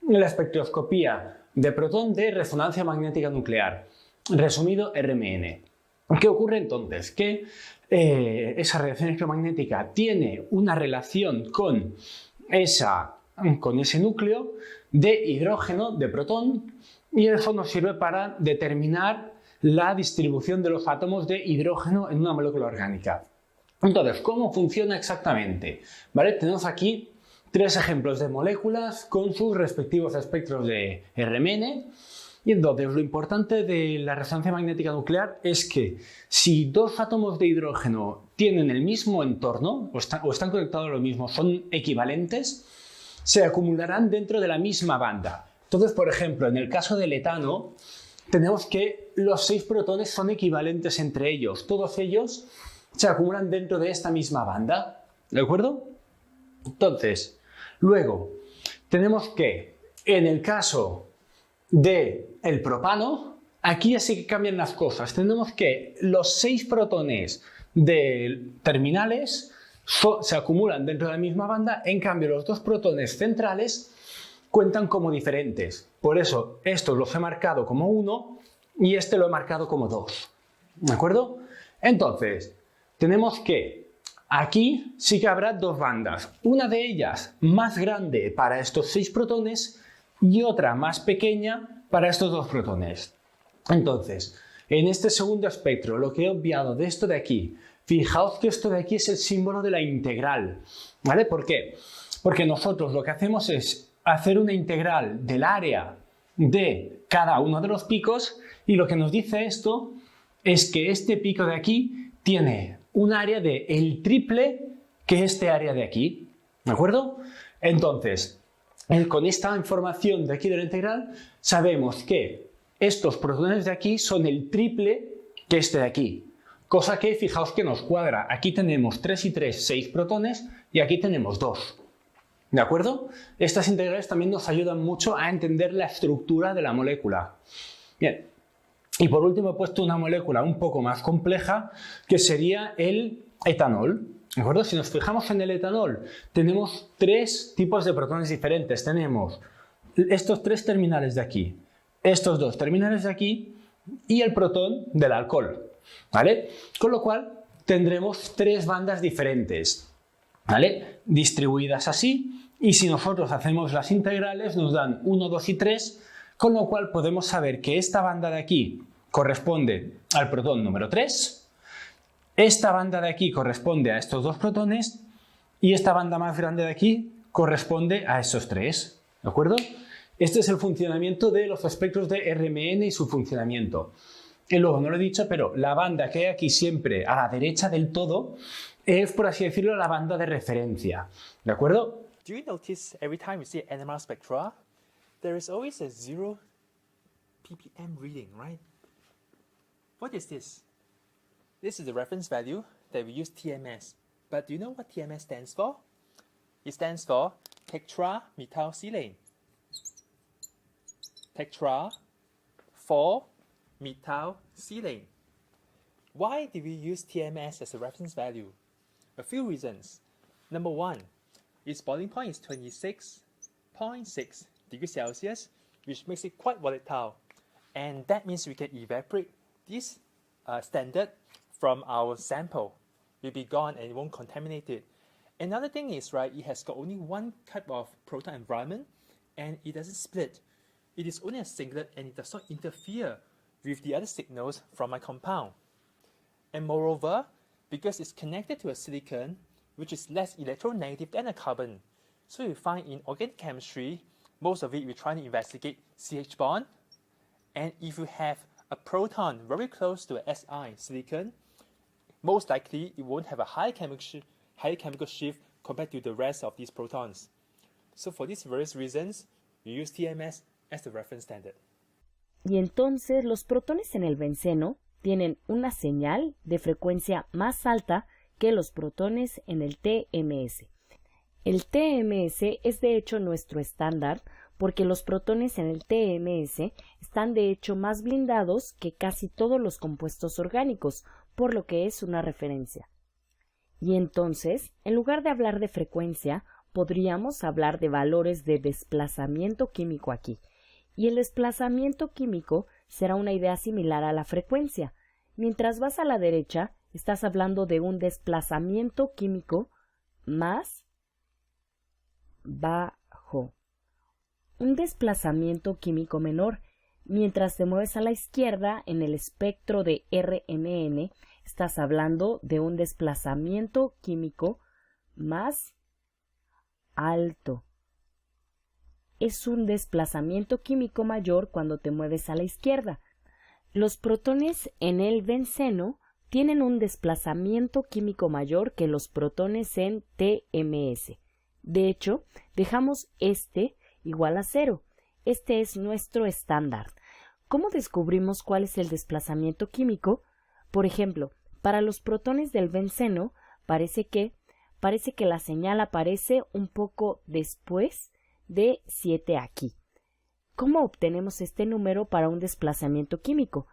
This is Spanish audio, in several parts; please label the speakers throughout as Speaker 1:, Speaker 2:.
Speaker 1: la espectroscopía de protón de resonancia magnética nuclear, resumido RMN. ¿Qué ocurre entonces? Que esa radiación electromagnética tiene una relación con ese núcleo de hidrógeno, de protón, y eso nos sirve para determinar la distribución de los átomos de hidrógeno en una molécula orgánica. Entonces, ¿cómo funciona exactamente? ¿Vale? Tenemos aquí 3 ejemplos de moléculas con sus respectivos espectros de RMN. Y entonces, lo importante de la resonancia magnética nuclear es que si 2 átomos de hidrógeno tienen el mismo entorno o están conectados a lo mismo, son equivalentes, se acumularán dentro de la misma banda. Entonces, por ejemplo, en el caso del etano, tenemos que los 6 protones son equivalentes entre ellos. Todos ellos se acumulan dentro de esta misma banda. ¿De acuerdo? Entonces, luego, tenemos que, en el caso del propano, aquí ya sí que cambian las cosas. Tenemos que los 6 protones de terminales se acumulan dentro de la misma banda, en cambio los 2 protones centrales cuentan como diferentes. Por eso, estos los he marcado como 1 y este lo he marcado como 2. ¿De acuerdo? Entonces, tenemos que aquí sí que habrá 2 bandas. Una de ellas más grande para estos 6 protones y otra más pequeña para estos 2 protones. Entonces, en este segundo espectro, lo que he obviado de esto de aquí, fijaos que esto de aquí es el símbolo de la integral. ¿Vale? ¿Por qué? Porque nosotros lo que hacemos es hacer una integral del área de cada uno de los picos y lo que nos dice esto es que este pico de aquí tiene un área de el triple que este área de aquí. ¿De acuerdo? Entonces, con esta información de aquí de la integral, sabemos que estos protones de aquí son el triple que este de aquí. Cosa que, fijaos que nos cuadra. Aquí tenemos 3 y 3, 6 protones y aquí tenemos 2. ¿De acuerdo? Estas integrales también nos ayudan mucho a entender la estructura de la molécula. Bien. Y por último he puesto una molécula un poco más compleja que sería el etanol. ¿De acuerdo? Si nos fijamos en el etanol, tenemos 3 tipos de protones diferentes. Tenemos estos 3 terminales de aquí, estos 2 terminales de aquí y el protón del alcohol. ¿Vale? Con lo cual tendremos 3 bandas diferentes, ¿vale? Distribuidas así. Y si nosotros hacemos las integrales nos dan 1, 2 y 3, con lo cual podemos saber que esta banda de aquí corresponde al protón número 3, esta banda de aquí corresponde a estos 2 protones y esta banda más grande de aquí corresponde a esos 3. ¿De acuerdo? Este es el funcionamiento de los espectros de RMN y su funcionamiento. Y luego, no lo he dicho, pero la banda que hay aquí siempre a la derecha del todo es, por así decirlo, la banda de referencia. ¿De acuerdo?
Speaker 2: Do you notice every time you see NMR spectra, there is always a 0 ppm reading, right? What is this? This is the reference value that we use TMS. But do you know what TMS stands for? It stands for tetramethylsilane. Tetra-4-methylsilane. Why do we use TMS as a reference value? A few reasons. Number 1, its boiling point is 26.6 degrees Celsius, which makes it quite volatile. And that means we can evaporate this standard from our sample. It will be gone and it won't contaminate it. Another thing is, right, it has got only one type of proton environment and it doesn't split. It is only a singlet and it does not interfere with the other signals from my compound. And moreover, because it's connected to a silicon, which is less electronegative than a carbon. So you find in organic chemistry, most of it we're trying to investigate CH bond. And if you have a proton very close to a Si silicon, most likely it won't have a high chemical shift compared to the rest of these protons. So for these various reasons, we use TMS as the reference standard.
Speaker 3: Y entonces los protones en el benceno tienen una señal de frecuencia más alta que los protones en el TMS. El TMS es de hecho nuestro estándar porque los protones en el TMS están de hecho más blindados que casi todos los compuestos orgánicos, por lo que es una referencia. Y entonces, en lugar de hablar de frecuencia, podríamos hablar de valores de desplazamiento químico aquí. Y el desplazamiento químico será una idea similar a la frecuencia. Mientras vas a la derecha, estás hablando de un desplazamiento químico más bajo. Un desplazamiento químico menor. Mientras te mueves a la izquierda, en el espectro de RMN, estás hablando de un desplazamiento químico más alto. Es un desplazamiento químico mayor cuando te mueves a la izquierda. Los protones en el benceno tienen un desplazamiento químico mayor que los protones en TMS. De hecho, dejamos este igual a 0. Este es nuestro estándar. ¿Cómo descubrimos cuál es el desplazamiento químico? Por ejemplo, para los protones del benceno parece que la señal aparece un poco después de 7 aquí. ¿Cómo obtenemos este número para un desplazamiento químico?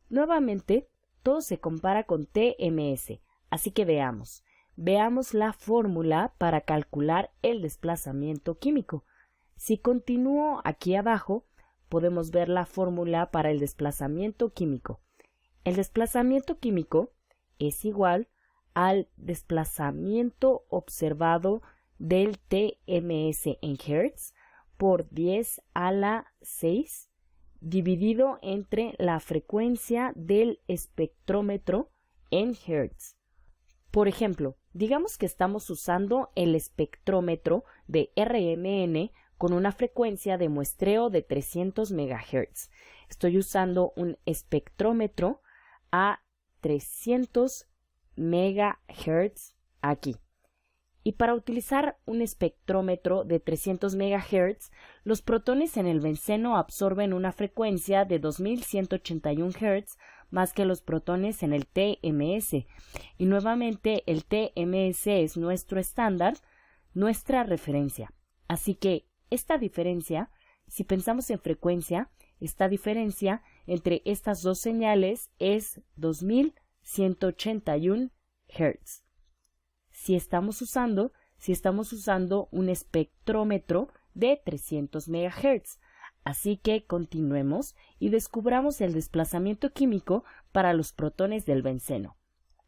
Speaker 3: Nuevamente, todo se compara con TMS, así que veamos. Veamos la fórmula para calcular el desplazamiento químico. Si continúo aquí abajo, podemos ver la fórmula para el desplazamiento químico. El desplazamiento químico es igual al desplazamiento observado del TMS en Hertz por 10 a la 6 dividido entre la frecuencia del espectrómetro en Hertz. Por ejemplo, digamos que estamos usando el espectrómetro de RMN con una frecuencia de muestreo de 300 MHz. Estoy usando un espectrómetro a 300 MHz aquí. Y para utilizar un espectrómetro de 300 MHz, los protones en el benceno absorben una frecuencia de 2181 Hz más que los protones en el TMS. Y nuevamente el TMS es nuestro estándar, nuestra referencia. Así que esta diferencia, si pensamos en frecuencia, esta diferencia entre estas dos señales es 2181 Hz. Si estamos usando un espectrómetro de 300 MHz. Así que continuemos y descubramos el desplazamiento químico para los protones del benceno.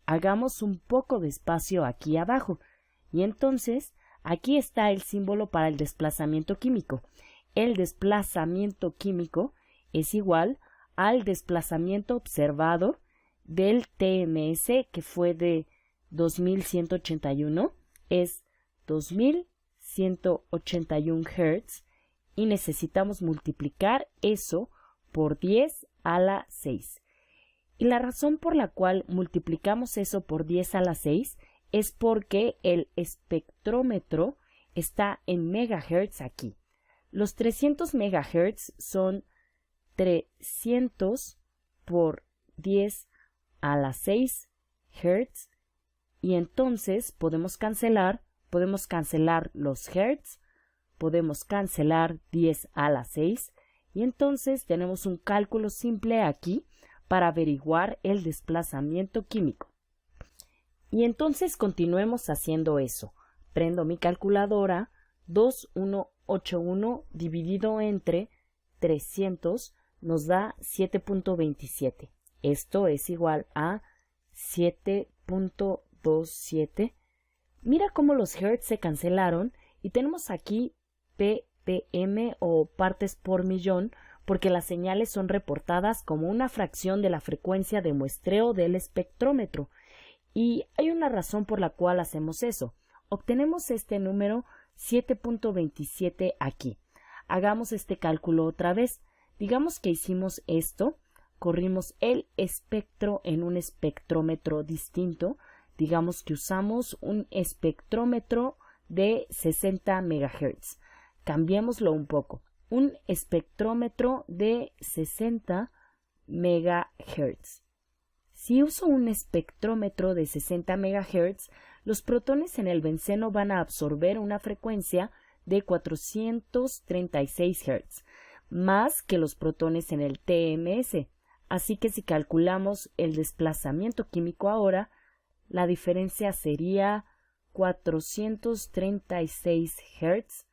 Speaker 3: Hagamos un poco de espacio aquí abajo y entonces aquí está el símbolo para el desplazamiento químico. El desplazamiento químico es igual al desplazamiento observado del TMS, que fue de 2181, es 2181 Hz, y necesitamos multiplicar eso por 10 a la 6. Y la razón por la cual multiplicamos eso por 10 a la 6 es porque el espectrómetro está en megahertz aquí. Los 300 megahertz son 300 por 10 a la 6 hertz, y entonces podemos cancelar los hertz, podemos cancelar 10 a la 6, y entonces tenemos un cálculo simple aquí para averiguar el desplazamiento químico. Y entonces continuemos haciendo eso. Prendo mi calculadora. 2181 dividido entre 300 nos da 7.27. Esto es igual a 7.27. Mira cómo los hertz se cancelaron y tenemos aquí ppm o partes por millón, porque las señales son reportadas como una fracción de la frecuencia de muestreo del espectrómetro. Y hay una razón por la cual hacemos eso. Obtenemos este número 7.27 aquí. Hagamos este cálculo otra vez. Digamos que hicimos esto, corrimos el espectro en un espectrómetro distinto. Digamos que usamos un espectrómetro de 60 MHz. Cambiémoslo un poco. Un espectrómetro de 60 MHz. Si uso un espectrómetro de 60 MHz, los protones en el benceno van a absorber una frecuencia de 436 Hz, más que los protones en el TMS. Así que si calculamos el desplazamiento químico ahora, la diferencia sería 436 Hz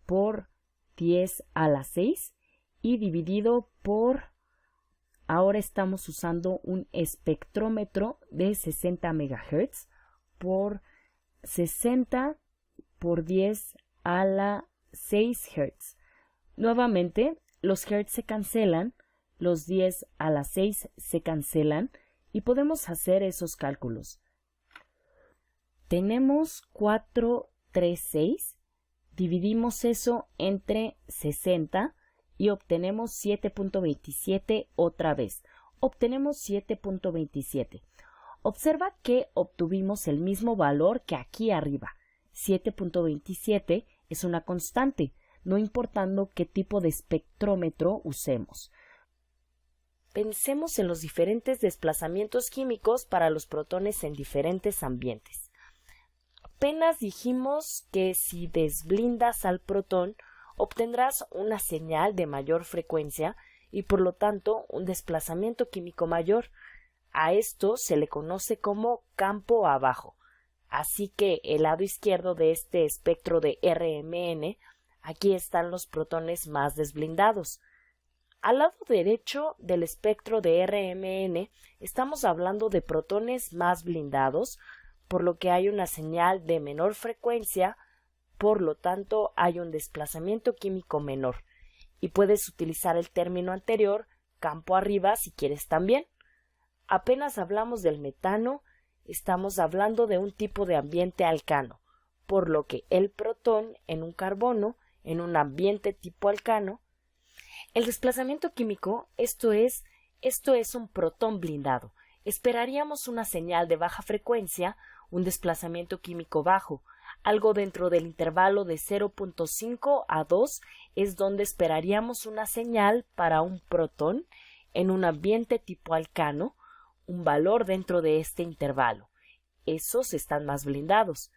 Speaker 3: por 10 a la 6 y dividido por, ahora estamos usando un espectrómetro de 60 MHz por 60 por 10 a la 6 Hz. Nuevamente, los Hz se cancelan, los 10 a la 6 se cancelan y podemos hacer esos cálculos. Tenemos 436, dividimos eso entre 60 y obtenemos 7.27 otra vez. Obtenemos 7.27. Observa que obtuvimos el mismo valor que aquí arriba. 7.27 es una constante, no importando qué tipo de espectrómetro usemos. Pensemos en los diferentes desplazamientos químicos para los protones en diferentes ambientes. Apenas dijimos que si desblindas al protón, obtendrás una señal de mayor frecuencia y por lo tanto un desplazamiento químico mayor. A esto se le conoce como campo abajo. Así que el lado izquierdo de este espectro de RMN, aquí están los protones más desblindados. Al lado derecho del espectro de RMN estamos hablando de protones más blindados, por lo que hay una señal de menor frecuencia, por lo tanto hay un desplazamiento químico menor. Y puedes utilizar el término anterior, campo arriba, si quieres también. Apenas hablamos del metano, estamos hablando de un tipo de ambiente alcano, por lo que el protón en un carbono, en un ambiente tipo alcano, el desplazamiento químico, esto es un protón blindado. Esperaríamos una señal de baja frecuencia, un desplazamiento químico bajo, algo dentro del intervalo de 0.5 a 2 es donde esperaríamos una señal para un protón en un ambiente tipo alcano, un valor dentro de este intervalo. Esos están más blindados.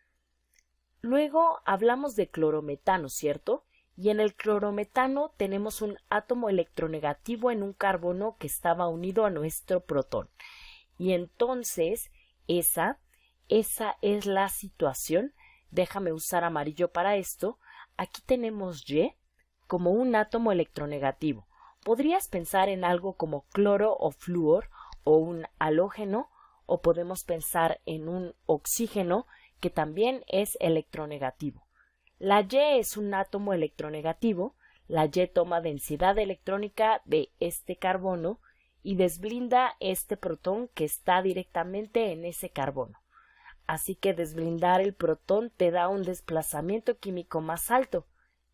Speaker 3: Luego hablamos de clorometano, ¿cierto? Y en el clorometano tenemos un átomo electronegativo en un carbono que estaba unido a nuestro protón. Y entonces esa es la situación. Déjame usar amarillo para esto. Aquí tenemos Y como un átomo electronegativo. Podrías pensar en algo como cloro o flúor o un halógeno, o podemos pensar en un oxígeno que también es electronegativo. La Y es un átomo electronegativo. La Y toma densidad electrónica de este carbono y desblinda este protón que está directamente en ese carbono. Así que desblindar el protón te da un desplazamiento químico más alto,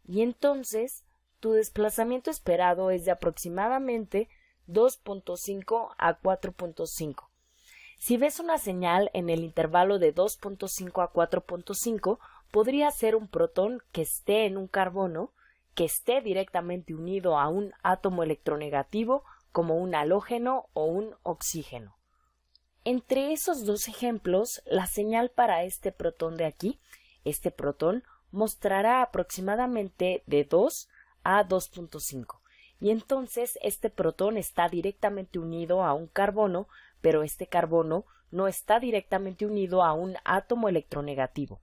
Speaker 3: y entonces tu desplazamiento esperado es de aproximadamente 2.5 a 4.5. Si ves una señal en el intervalo de 2.5 a 4.5, podría ser un protón que esté en un carbono, que esté directamente unido a un átomo electronegativo como un halógeno o un oxígeno. Entre esos dos ejemplos, la señal para este protón de aquí, este protón, mostrará aproximadamente de 2 a 2.5. Y entonces este protón está directamente unido a un carbono, pero este carbono no está directamente unido a un átomo electronegativo,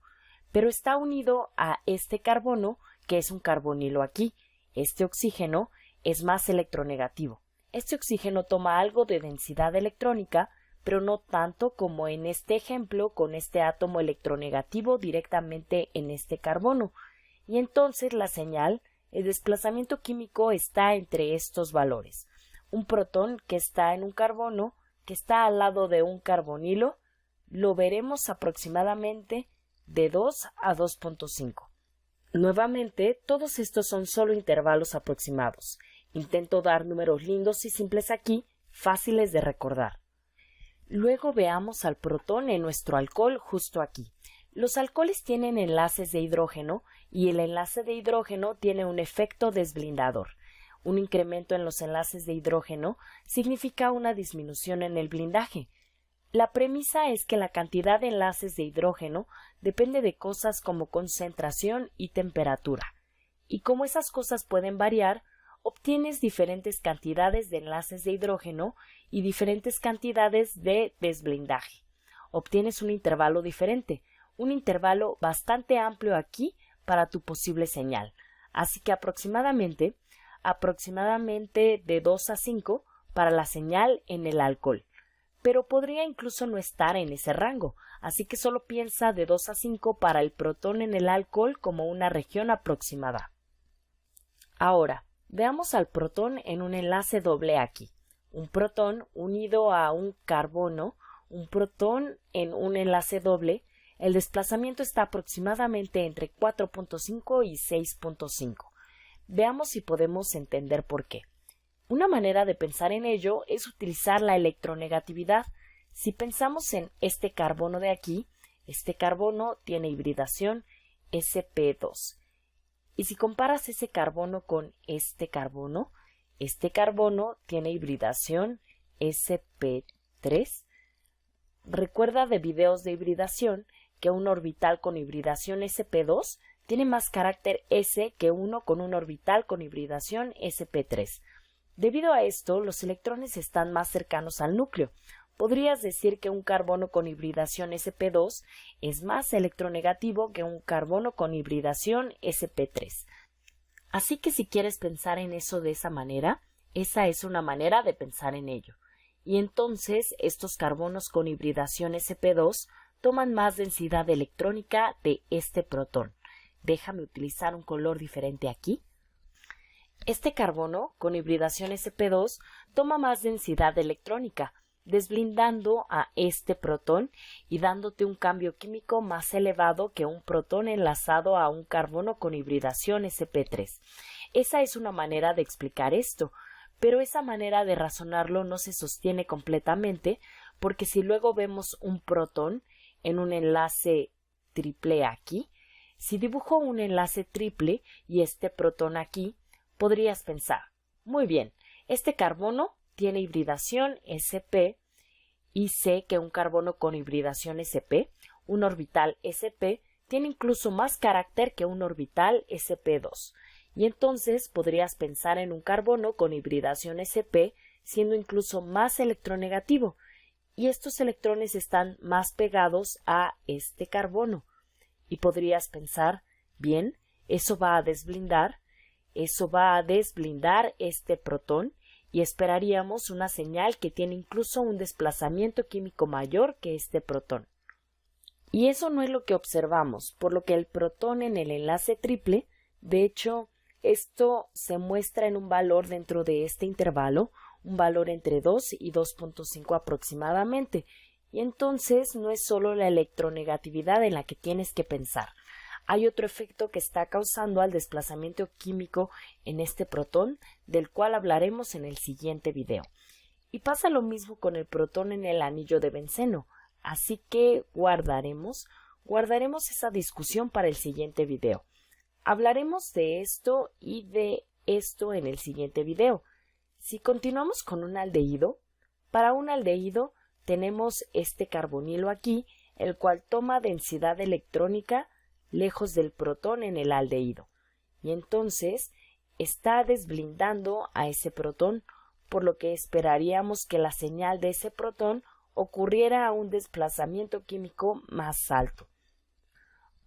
Speaker 3: pero está unido a este carbono, que es un carbonilo aquí. Este oxígeno es más electronegativo. Este oxígeno toma algo de densidad electrónica, pero no tanto como en este ejemplo con este átomo electronegativo directamente en este carbono. Y entonces la señal, el desplazamiento químico está entre estos valores. Un protón que está en un carbono, que está al lado de un carbonilo, lo veremos aproximadamente de 2 a 2.5. Nuevamente, todos estos son solo intervalos aproximados. Intento dar números lindos y simples aquí, fáciles de recordar. Luego veamos al protón en nuestro alcohol justo aquí. Los alcoholes tienen enlaces de hidrógeno y el enlace de hidrógeno tiene un efecto desblindador. Un incremento en los enlaces de hidrógeno significa una disminución en el blindaje. La premisa es que la cantidad de enlaces de hidrógeno depende de cosas como concentración y temperatura. Y como esas cosas pueden variar, obtienes diferentes cantidades de enlaces de hidrógeno y diferentes cantidades de desblindaje. Obtienes un intervalo diferente. un intervalo bastante amplio aquí para tu posible señal. Así que aproximadamente de 2 a 5 para la señal en el alcohol. Pero podría incluso no estar en ese rango, así que solo piensa de 2 a 5 para el protón en el alcohol como una región aproximada. Ahora, veamos al protón en un enlace doble aquí. Un protón unido a un carbono, un protón en un enlace doble, el desplazamiento está aproximadamente entre 4.5 y 6.5. Veamos si podemos entender por qué. Una manera de pensar en ello es utilizar la electronegatividad. Si pensamos en este carbono de aquí, este carbono tiene hibridación sp2. Y si comparas ese carbono con este carbono tiene hibridación sp3. Recuerda de videos de hibridación que un orbital con hibridación sp2 tiene más carácter S que uno con un orbital con hibridación sp3. Debido a esto, los electrones están más cercanos al núcleo. Podrías decir que un carbono con hibridación sp2 es más electronegativo que un carbono con hibridación sp3. Así que si quieres pensar en eso de esa manera, esa es una manera de pensar en ello. Y entonces estos carbonos con hibridación sp2 toman más densidad electrónica de este protón. Déjame utilizar un color diferente aquí. Este carbono con hibridación sp2 toma más densidad electrónica, desblindando a este protón y dándote un cambio químico más elevado que un protón enlazado a un carbono con hibridación sp3. Esa es una manera de explicar esto, pero esa manera de razonarlo no se sostiene completamente, porque si luego vemos un protón en un enlace triple aquí, si dibujo un enlace triple y este protón aquí, podrías pensar, muy bien, este carbono tiene hibridación sp y sé que un carbono con hibridación sp, un orbital sp, tiene incluso más carácter que un orbital sp2. Y entonces podrías pensar en un carbono con hibridación sp siendo incluso más electronegativo, y estos electrones están más pegados a este carbono. Y podrías pensar, bien, eso va a desblindar este protón y esperaríamos una señal que tiene incluso un desplazamiento químico mayor que este protón. Y eso no es lo que observamos, por lo que el protón en el enlace triple, de hecho, esto se muestra en un valor dentro de este intervalo, un valor entre 2 y 2.5 aproximadamente, y entonces no es solo la electronegatividad en la que tienes que pensar. Hay otro efecto que está causando al desplazamiento químico en este protón, del cual hablaremos en el siguiente video. Y pasa lo mismo con el protón en el anillo de benceno, así que guardaremos esa discusión para el siguiente video. Hablaremos de esto y de esto en el siguiente video. Si continuamos con un aldehído, para un aldehído tenemos este carbonilo aquí, el cual toma densidad electrónica lejos del protón en el aldehído, y entonces está desblindando a ese protón, por lo que esperaríamos que la señal de ese protón ocurriera a un desplazamiento químico más alto.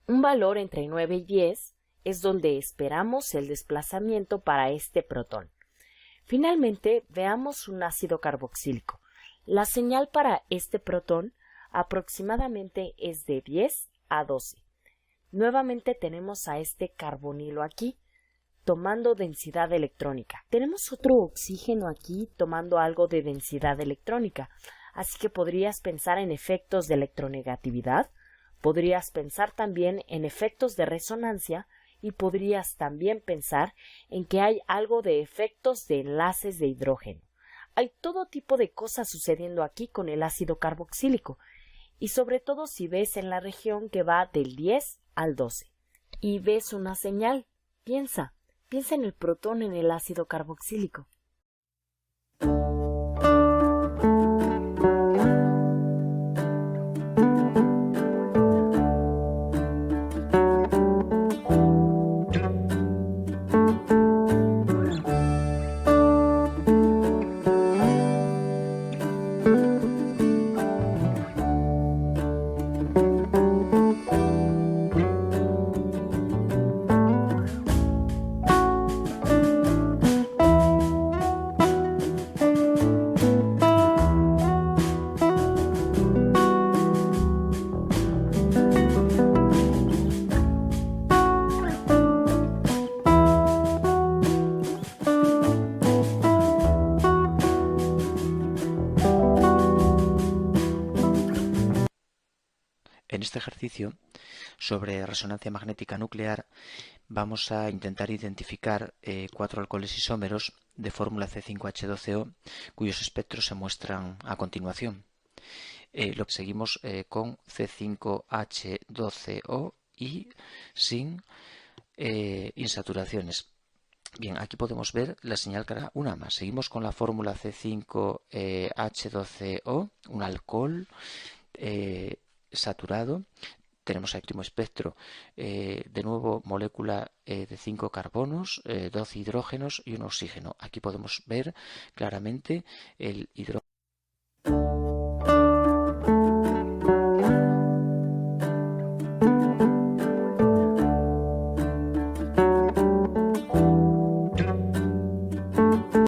Speaker 3: Un valor entre 9 y 10 es donde esperamos el desplazamiento para este protón. Finalmente, veamos un ácido carboxílico. La señal para este protón aproximadamente es de 10 a 12. Nuevamente tenemos a este carbonilo aquí, tomando densidad electrónica. Tenemos otro oxígeno aquí tomando algo de densidad electrónica, así que podrías pensar en efectos de electronegatividad, podrías pensar también en efectos de resonancia y podrías también pensar en que hay algo de efectos de enlaces de hidrógeno. Hay todo tipo de cosas sucediendo aquí con el ácido carboxílico, y sobre todo si ves en la región que va del 10 al 12. Y ves una señal. Piensa en el protón en el ácido carboxílico.
Speaker 4: este ejercicio sobre resonancia magnética nuclear vamos a intentar identificar 4 alcoholes isómeros de fórmula C5H12O cuyos espectros se muestran a continuación. Lo que seguimos con C5H12O y sin insaturaciones. Bien, aquí podemos ver la señal cara una más. Seguimos con la fórmula C5H12O, un alcohol saturado. Tenemos el último espectro, de nuevo molécula de 5 carbonos, 12 hidrógenos y un oxígeno. Aquí podemos ver claramente el hidrógeno